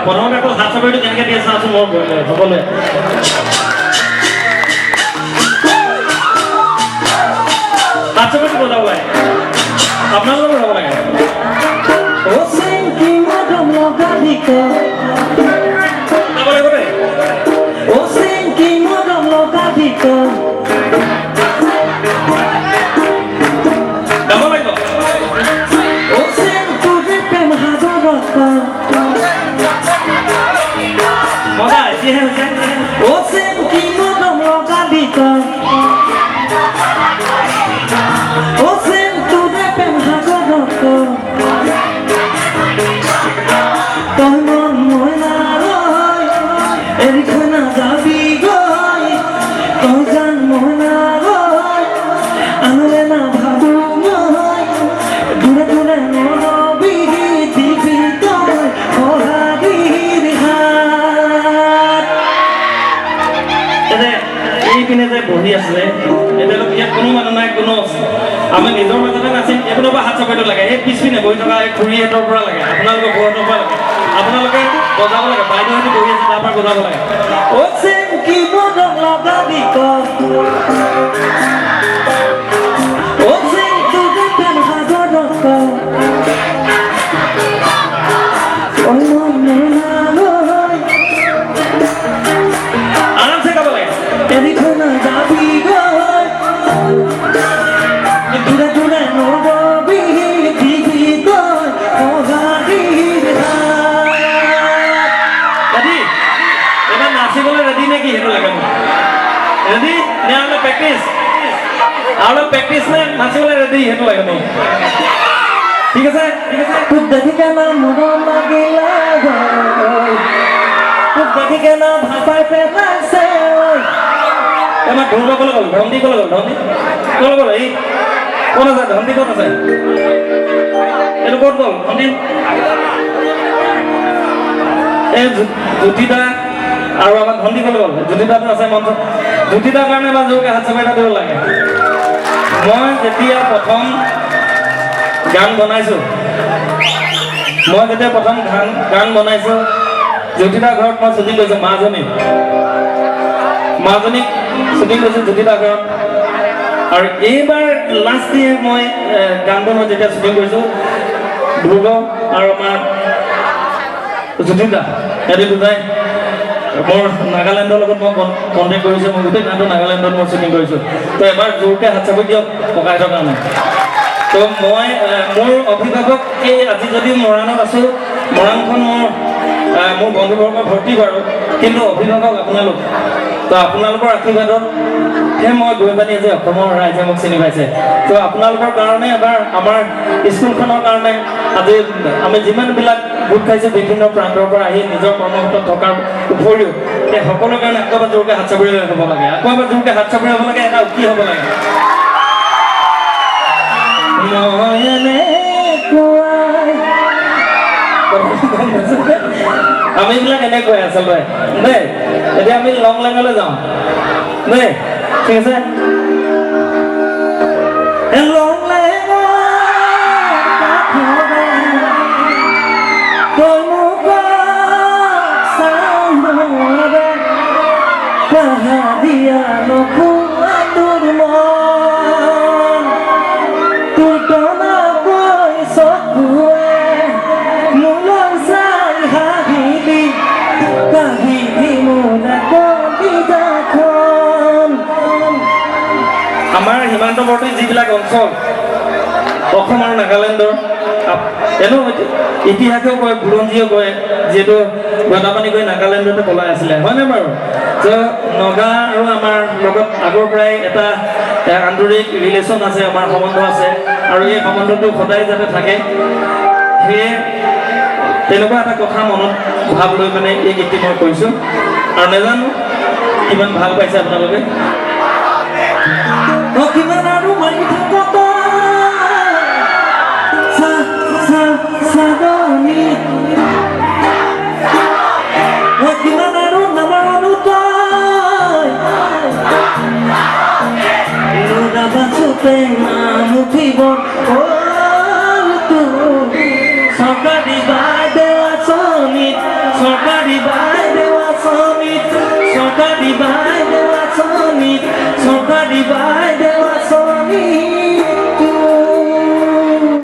প্ৰথমতে আকৌ হাত চাপৰিটো কেনেকৈ দিয়ে চাওঁচোন মোৰ সকলোৱে হাত চাপৰিটো বজাব লাগে আপোনালোকৰ বজাব লাগে যাব লাগিব দেই যাব লাগিব মজা এতিয়াহে হৈছে বহি আছিলে এতিয়ালৈকে ইয়াত কোনো মানুহ নাই কোনো আমি নিজৰ মাজতে নাচিম এইপিনৰ পৰা হাত চাপৰিটো লাগে এই পিছপিনে বহি থকা এই খুৰীহঁতৰ পৰা লাগে আপোনালোকৰ বৌহঁতৰ পৰা লাগে আপোনালোকে বজাব লাগে বাইদেউহঁতে বহি আছে তাৰ পৰা বজাব লাগে আৰামছে গাব লাগে এবার নাচিবলৈ রেডি নাকি সেইটো লাগে রেডি নে আমরা প্র্যাকটিস নে নাচিবলৈ রেডি সেইটো লাগে মোক ঠিক আছে খুব দেখি কেন মন লাগিলা খুব দেখি কেন ভাষায় পেলাইছে এবার ঢুলবা কলে গল ধন্দি কলে গল এই কোন আছে ধন্দি কোন আছে এটো কোন গল ধন্দি এই জ্যোতিদা আৰু আমাৰ ধন্দি কলে গল জ্যোতিদাটো আছে মন্ত্ৰ জ্যোতিদাৰ কাৰণে বা জোৰকে হাত চাপৰি দিব লাগে মই যেতিয়া প্ৰথম গান বনাইছোঁ জ্যোতিদাৰ ঘৰত মই শ্বুটিং কৰিছোঁ মাজনীক শ্বুটিং কৰিছোঁ জ্যোতিদাৰ ঘৰত আৰু এইবাৰ লাষ্ট দিয়ে মই গানটো মই যেতিয়া শ্বুটিং কৰিছোঁ ধ্ৰুৱ আৰু আমাৰ জ্যোতিদা সিহঁতি দুটাই মোৰ নাগালেণ্ডৰ লগত মই কণ্টেক্ট কৰিছোঁ মই গোটেই গানটো নাগালেণ্ডত মই শ্বুটিং কৰিছোঁ তো এবাৰ জোৰকৈ হাত চাপৰি দিয়ক ককাইহঁতৰ কাৰণে তো মই মোৰ অভিভাৱক এই আজি যদি মৰাণত আছোঁ মৰাণখন মোৰ বন্ধুবৰ্গ ভৰ্তি বাৰু কিন্তু অভিভাৱক আপোনালোক তো আপোনালোকৰ আশীৰ্বাদত মই গৈ পানি যে অসমৰ ৰাইজে মোক চিনি পাইছে তো আপোনালোকৰ কাৰণে এবাৰ আমাৰ স্কুলখনৰ কাৰণে আজি আমি যিমানবিলাক গোট খাইছোঁ বিভিন্ন প্ৰান্তৰ পৰা আহি নিজৰ কৰ্মক্ষেত্ৰত থকাৰ উপৰিও এই সকলোৰ কাৰণে আকৌ এবাৰ জোৰকৈ হাত চাপৰি হ'ব লাগে এটা উকি হ'ব লাগে আমি এইবিলাক এনেকৈ আচলতে দেই এতিয়া আমি লং লাইনলৈ যাওঁ দেই ঠিক আছে আমাৰ সীমান্তৱৰ্তী যিবিলাক অঞ্চল অসম আৰু নাগালেণ্ডৰ এনেও ইতিহাসেও কয় বুৰঞ্জীয়েও কয় যিহেতু গদাপানী গৈ নাগালেণ্ডতে পলাই আছিলে হয়নে বাৰু তো নগা আৰু আমাৰ লগত আগৰ পৰাই এটা আন্তৰিক ৰিলেশ্যন আছে আমাৰ সম্বন্ধ আছে আৰু এই সম্বন্ধটো সদায় যাতে থাকে সেয়ে তেনেকুৱা এটা কথা মনত ভাৱ লৈ মানে এই গীতটি মই কৈছোঁ আৰু নাজানো কিমান ভাল পাইছে আপোনালোকে কিমান আৰু মাৰি থাকক সাগনি